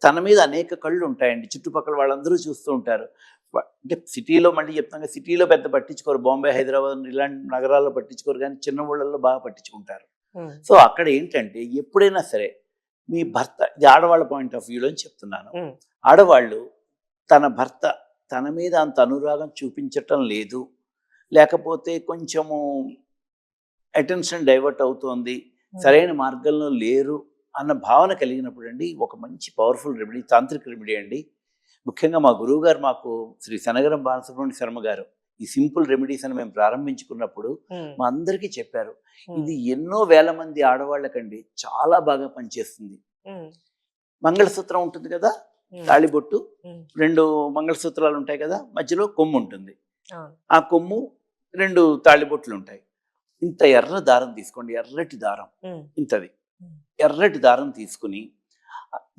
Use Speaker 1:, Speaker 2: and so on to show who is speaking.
Speaker 1: తన మీద అనేక కళ్ళు ఉంటాయండి, చుట్టుపక్కల వాళ్ళందరూ చూస్తూ ఉంటారు. అంటే సిటీలో మళ్ళీ చెప్తాను, సిటీలో పెద్ద పట్టించుకోరు, బాంబే, హైదరాబాద్ ఇలాంటి నగరాల్లో పట్టించుకోరు, కానీ చిన్న ఊళ్ళల్లో బాగా పట్టించుకుంటారు. సో అక్కడ ఏంటంటే ఎప్పుడైనా సరే మీ భర్త, ఇది ఆడవాళ్ళ పాయింట్ ఆఫ్ వ్యూలో చెప్తున్నాను, ఆడవాళ్ళు తన భర్త తన మీద అంత అనురాగం చూపించటం లేదు, లేకపోతే కొంచెము అటెన్షన్ డైవర్ట్ అవుతోంది, సరైన మార్గంలో లేరు అన్న భావన కలిగినప్పుడు అండి, ఒక మంచి పవర్ఫుల్ రెమెడీ, తాంత్రిక రెమెడీ అండి. ముఖ్యంగా మా గురువు గారు, మాకు శ్రీ శనగరం బాలసుబ్రహ్మణ్య శర్మ గారు ఈ సింపుల్ రెమెడీస్ అని మేము ప్రారంభించుకున్నప్పుడు మా అందరికీ చెప్పారు. ఇది ఎన్నో వేల మంది ఆడవాళ్ళకండి చాలా బాగా పనిచేస్తుంది. మంగళసూత్రం ఉంటుంది కదా, తాళిబొట్టు, 2 మంగళసూత్రాలు ఉంటాయి కదా, మధ్యలో కొమ్ము ఉంటుంది, ఆ కొమ్ము 2 తాళిబొట్లు ఉంటాయి. ఇంత ఎర్ర దారం తీసుకోండి, ఎర్రటి దారం, ఇంతది ఎర్రటి దారం తీసుకుని